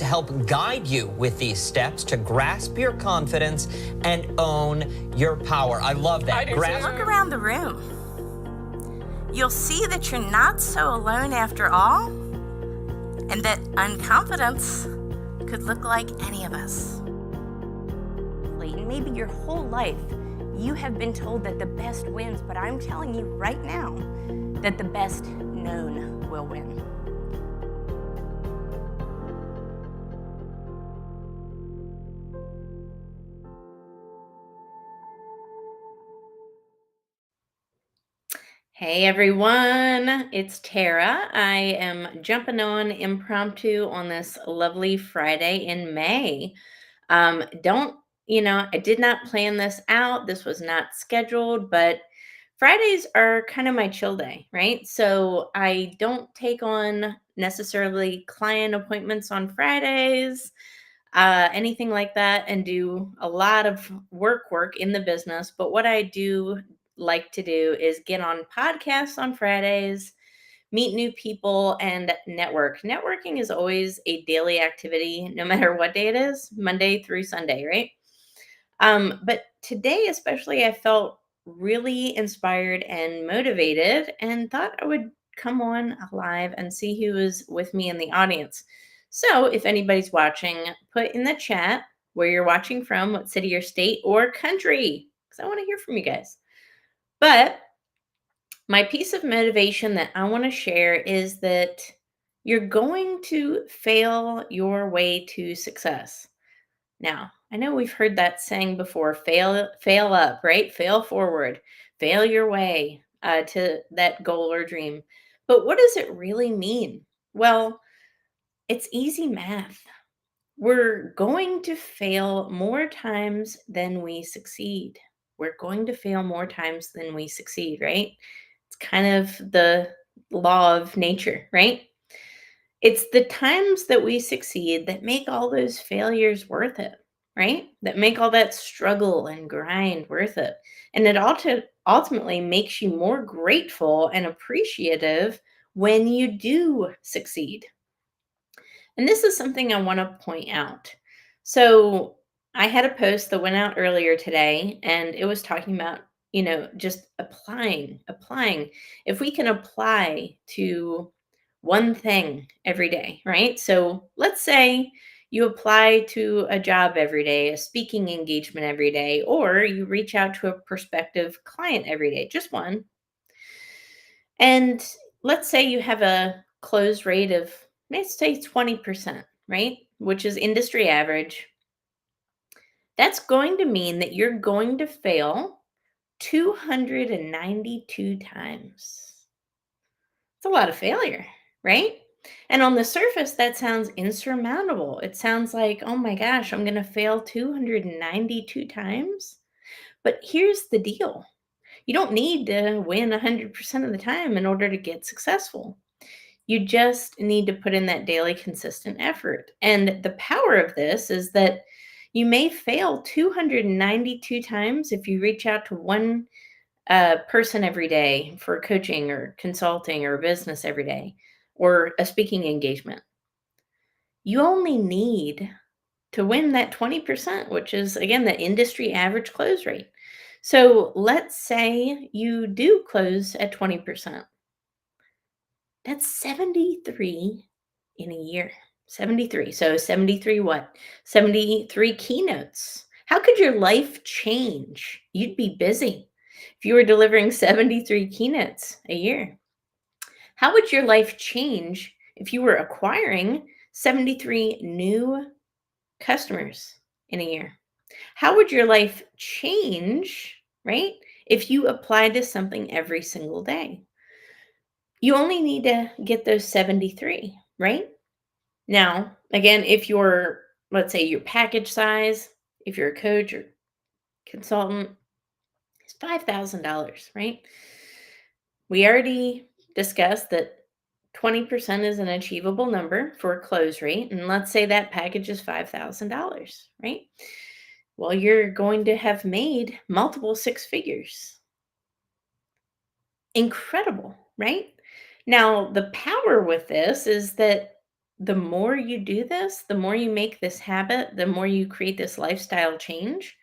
to help guide you with these steps to grasp your confidence and own your power. I love that. Look around the room. You'll see that you're not so alone after all, and that unconfidence could look like any of us. Maybe your whole life you have been told that the best wins, but I'm telling you right now that the best known will win. Hey everyone, it's Tara. I am jumping on impromptu on this lovely Friday in May. I did not plan this out. This was not scheduled, but Fridays are kind of my chill day, right? So I don't take on necessarily client appointments on Fridays, anything like that, and do a lot of work in the business. But what I do like to do is get on podcasts on Fridays, meet new people, and network. Networking is always a daily activity, no matter what day it is, Monday through Sunday, right? But today, especially, I felt really inspired and motivated and thought I would come on live and see who is with me in the audience. So if anybody's watching, put in the chat where you're watching from, what city or state or country, because I want to hear from you guys. But my piece of motivation that I want to share is that you're going to fail your way to success. Now, I know we've heard that saying before, fail up, right? Fail forward, fail your way to that goal or dream. But what does it really mean? Well, it's easy math. We're going to fail more times than we succeed. We're going to fail more times than we succeed, right? It's kind of the law of nature, right? It's the times that we succeed that make all those failures worth it, right? That make all that struggle and grind worth it. And it ultimately makes you more grateful and appreciative when you do succeed. And this is something I want to point out. So I had a post that went out earlier today, and it was talking about, just applying. If we can apply to one thing every day, right? So let's say you apply to a job every day, a speaking engagement every day, or you reach out to a prospective client every day, just one. And let's say you have a close rate of, let's say 20%, right? Which is industry average. That's going to mean that you're going to fail 292 times. It's a lot of failure, right? And on the surface, that sounds insurmountable. It sounds like, oh my gosh, I'm going to fail 292 times. But here's the deal. You don't need to win 100% of the time in order to get successful. You just need to put in that daily consistent effort. And the power of this is that you may fail 292 times if you reach out to one person every day for coaching or consulting or business every day or a speaking engagement. You only need to win that 20%, which is, again, the industry average close rate. So let's say you do close at 20%. That's 73 in a year. 73. So 73 what? 73 keynotes. How could your life change? You'd be busy if you were delivering 73 keynotes a year. How would your life change if you were acquiring 73 new customers in a year? How would your life change, right, if you applied to something every single day? You only need to get those 73, right? Now, again, if you're, let's say your package size, if you're a coach or consultant, it's $5,000, right? We already discussed that 20% is an achievable number for a close rate. And let's say that package is $5,000, right? Well, you're going to have made multiple six figures. Incredible, right? Now, the power with this is that the more you do this, the more you make this habit, the more you create this lifestyle change,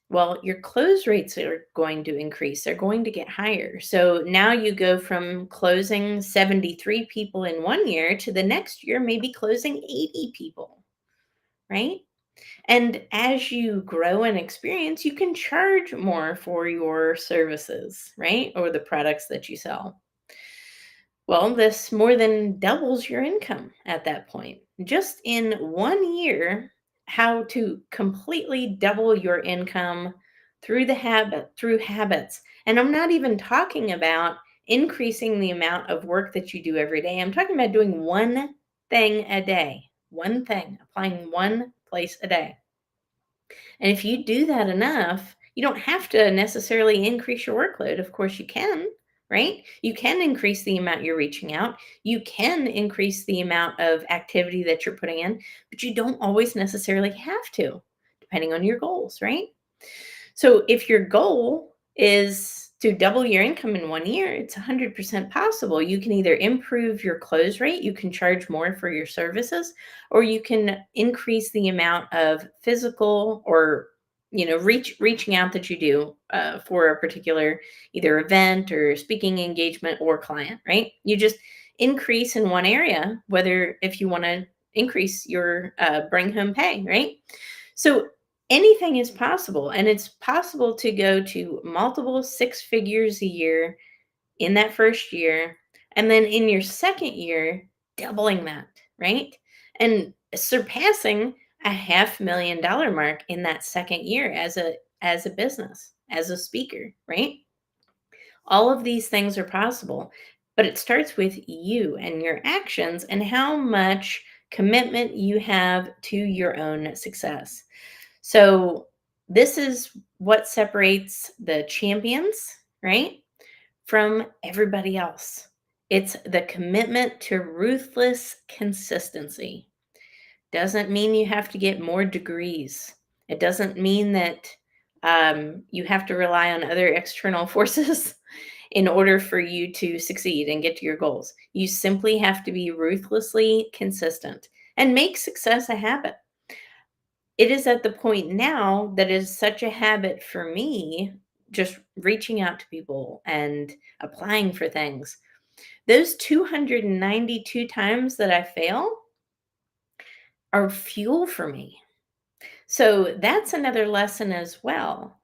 well, your close rates are going to increase. They're going to get higher. So now you go from closing 73 people in 1 year to the next year, maybe closing 80 people, right? And as you grow and experience, you can charge more for your services, right? Or the products that you sell. Well, this more than doubles your income at that point. Just in 1 year, how to completely double your income through habits. And I'm not even talking about increasing the amount of work that you do every day. I'm talking about doing one thing a day, one thing, applying one place a day. And if you do that enough, you don't have to necessarily increase your workload. Of course, you can, right? You can increase the amount you're reaching out. You can increase the amount of activity that you're putting in, but you don't always necessarily have to, depending on your goals, right? So if your goal is to double your income in 1 year, it's 100% possible. You can either improve your close rate, you can charge more for your services, or you can increase the amount of physical or reaching out that you do for a particular either event or speaking engagement or client, right? You just increase in one area, whether if you want to increase your bring home pay, right? So anything is possible, and it's possible to go to multiple six figures a year in that first year, and then in your second year, doubling that, right? And surpassing a $500,000 mark in that second year as a business, as a speaker, right? All of these things are possible, but it starts with you and your actions and how much commitment you have to your own success. So this is what separates the champions, right, from everybody else. It's the commitment to ruthless consistency. Doesn't mean you have to get more degrees. It doesn't mean that you have to rely on other external forces in order for you to succeed and get to your goals. You simply have to be ruthlessly consistent and make success a habit. It is at the point now that is such a habit for me, just reaching out to people and applying for things. Those 292 times that I fail are fuel for me. So that's another lesson as well.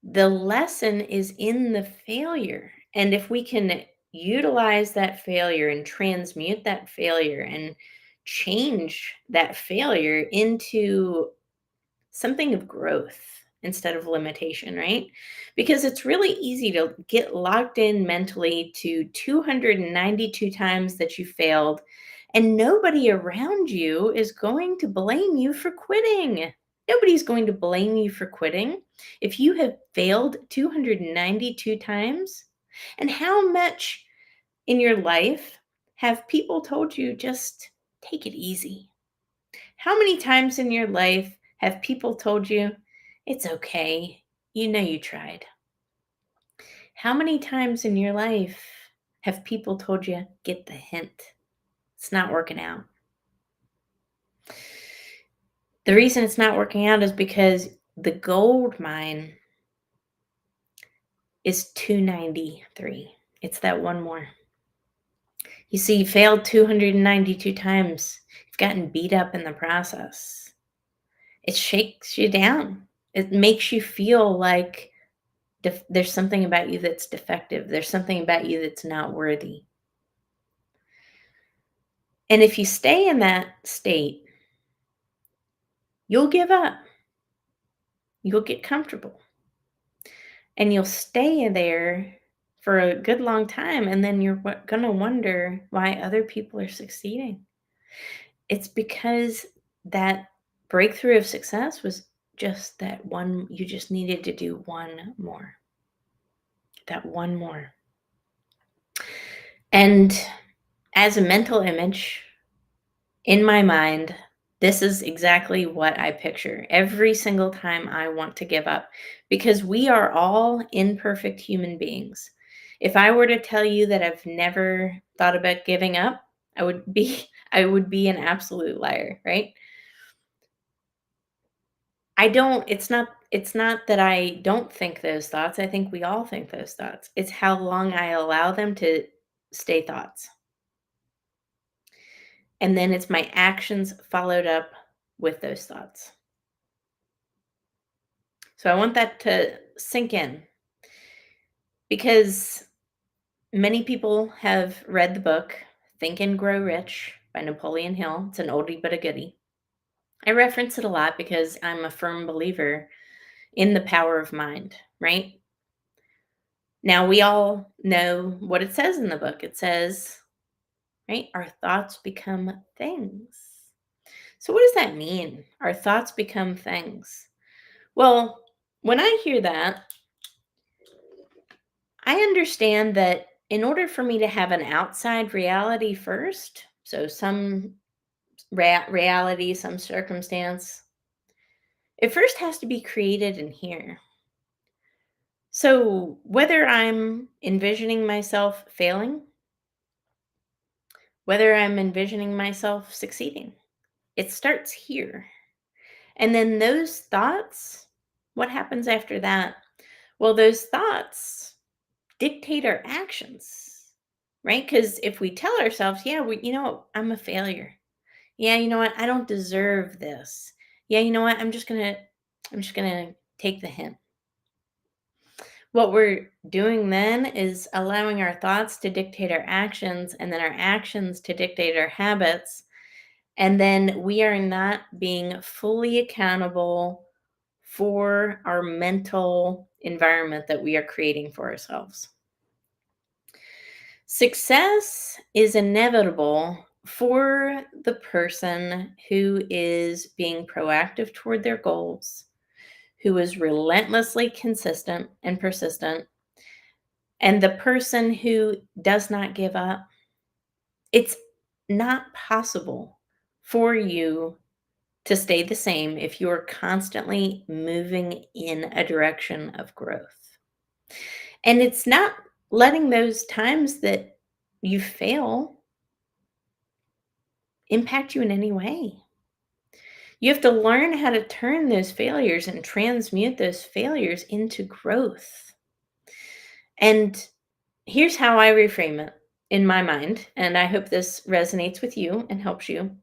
The lesson is in the failure. And if we can utilize that failure and transmute that failure and change that failure into something of growth instead of limitation, right? Because it's really easy to get locked in mentally to 292 times that you failed, and nobody around you is going to blame you for quitting. Nobody's going to blame you for quitting if you have failed 292 times. And how much in your life have people told you just take it easy? How many times in your life have people told you, it's okay, you know you tried? How many times in your life have people told you, get the hint, it's not working out? The reason it's not working out is because the gold mine is 293. It's that one more. You see, you failed 292 times. You've gotten beat up in the process. It shakes you down. It makes you feel like there's something about you that's defective. There's something about you that's not worthy. And if you stay in that state, you'll give up. You'll get comfortable. And you'll stay there for a good long time. And then you're going to wonder why other people are succeeding. It's because that breakthrough of success was just that one. You just needed to do one more. That one more. And as a mental image, in my mind, this is exactly what I picture every single time I want to give up, because we are all imperfect human beings. If I were to tell you that I've never thought about giving up, I I would be an absolute liar, right? It's not that I don't think those thoughts. I think we all think those thoughts. It's how long I allow them to stay thoughts. And then it's my actions followed up with those thoughts. So I want that to sink in because many people have read the book Think and Grow Rich by Napoleon Hill. It's an oldie but a goodie. I reference it a lot because I'm a firm believer in the power of mind, right? Now, we all know what it says in the book. It says, right, our thoughts become things. So, what does that mean? Our thoughts become things. Well, when I hear that, I understand that in order for me to have an outside reality first, so some reality, some circumstance, it first has to be created in here. So, whether I'm envisioning myself failing, whether I'm envisioning myself succeeding, it starts here. And then those thoughts, what happens after that? Well, those thoughts dictate our actions, right? Because if we tell ourselves, yeah, I'm a failure. Yeah, you know what? I don't deserve this. Yeah, you know what? I'm just gonna take the hint. What we're doing then is allowing our thoughts to dictate our actions and then our actions to dictate our habits. And then we are not being fully accountable for our mental environment that we are creating for ourselves. Success is inevitable for the person who is being proactive toward their goals, who is relentlessly consistent and persistent, and the person who does not give up. It's not possible for you to stay the same if you're constantly moving in a direction of growth. And it's not letting those times that you fail impact you in any way. You have to learn how to turn those failures and transmute those failures into growth. And here's how I reframe it in my mind, and I hope this resonates with you and helps you.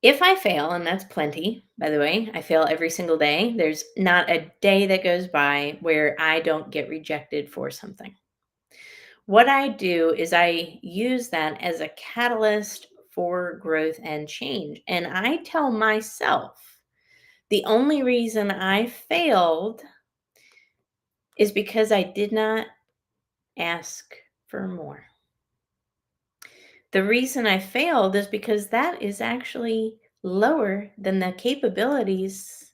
If I fail, and that's plenty, by the way, I fail every single day. There's not a day that goes by where I don't get rejected for something. What I do is I use that as a catalyst for growth and change. And I tell myself the only reason I failed is because I did not ask for more. The reason I failed is because that is actually lower than the capabilities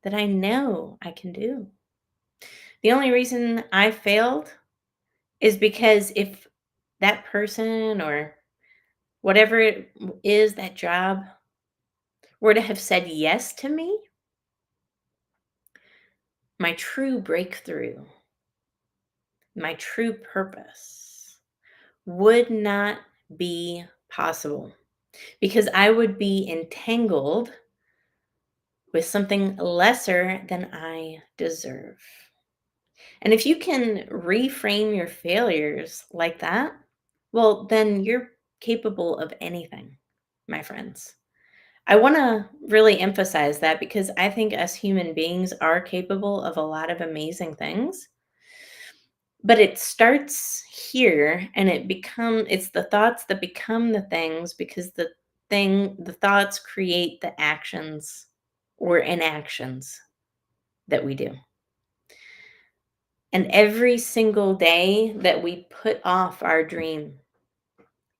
that I know I can do. The only reason I failed is because if that person or whatever it is, that job, were to have said yes to me, my true breakthrough, my true purpose would not be possible because I would be entangled with something lesser than I deserve. And if you can reframe your failures like that, well, then you're capable of anything, my friends. I want to really emphasize that because I think us human beings are capable of a lot of amazing things. But it starts here and it's the thoughts that become the things because the thoughts create the actions or inactions that we do. And every single day that we put off our dream,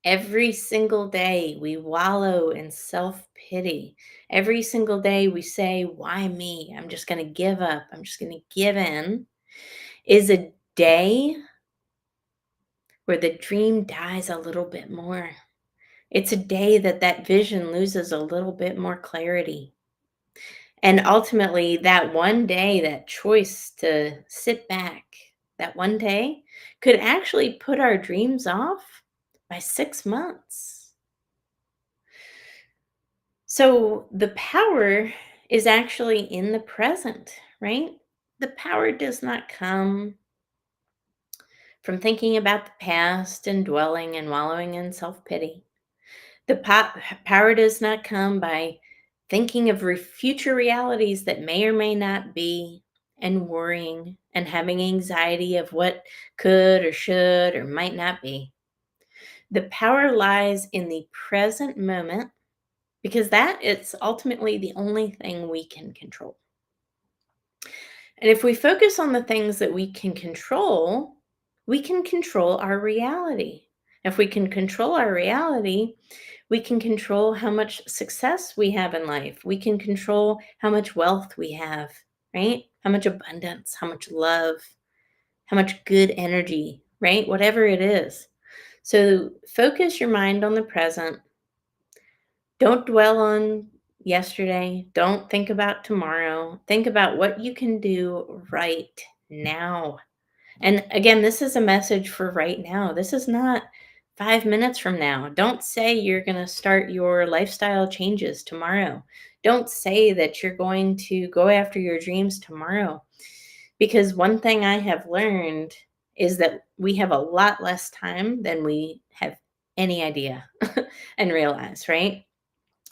every single day we wallow in self pity. Every single day we say, why me? I'm just going to give up. I'm just going to give in. Is a day where the dream dies a little bit more. It's a day that that vision loses a little bit more clarity. And ultimately, that one day, that choice to sit back, that one day could actually put our dreams off by 6 months. So the power is actually in the present, right? The power does not come from thinking about the past and dwelling and wallowing in self pity. The power does not come by thinking of future realities that may or may not be and worrying and having anxiety of what could or should or might not be. The power lies in the present moment because that is ultimately the only thing we can control. And if we focus on the things that we can control our reality. If we can control our reality, we can control how much success we have in life. We can control how much wealth we have, right? How much abundance, how much love, how much good energy, right? Whatever it is. So focus your mind on the present. Don't dwell on yesterday. Don't think about tomorrow. Think about what you can do right now. And again, this is a message for right now. This is not 5 minutes from now. Don't say you're going to start your lifestyle changes tomorrow. Don't say that you're going to go after your dreams tomorrow. Because one thing I have learned is that we have a lot less time than we have any idea and realize, right?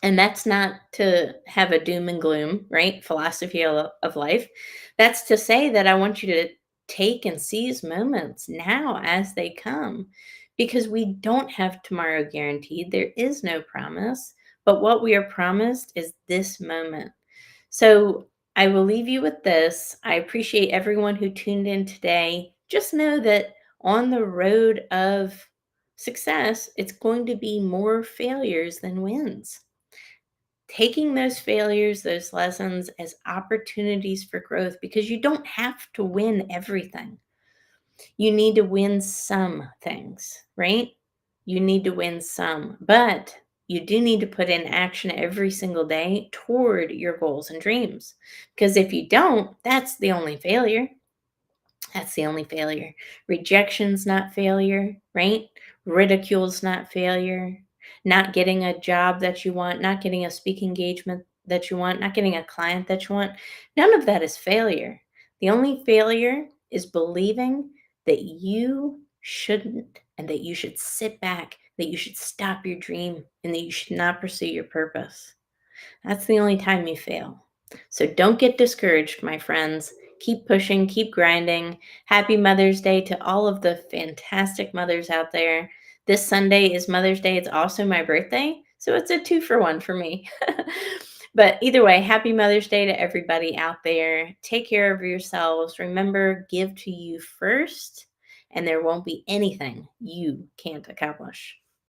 And that's not to have a doom and gloom, right? Philosophy of life. That's to say that I want you to take and seize moments now as they come because we don't have tomorrow guaranteed. There is no promise, but what we are promised is this moment. So I will leave you with this. I appreciate everyone who tuned in today. Just know that on the road of success, it's going to be more failures than wins. Taking those failures, those lessons as opportunities for growth because you don't have to win everything. You need to win some things, right? You need to win some, but you do need to put in action every single day toward your goals and dreams. Because if you don't, that's the only failure. That's the only failure. Rejection's not failure, right? Ridicule's not failure. Not getting a job that you want, not getting a speaking engagement that you want, not getting a client that you want. None of that is failure. The only failure is believing that you shouldn't and that you should sit back, that you should stop your dream, and that you should not pursue your purpose. That's the only time you fail. So don't get discouraged, my friends. Keep pushing, keep grinding. Happy Mother's Day to all of the fantastic mothers out there. This Sunday is Mother's Day. It's also my birthday. So it's a 2-for-1 for me. But either way, happy Mother's Day to everybody out there. Take care of yourselves. Remember, give to you first, and there won't be anything you can't accomplish.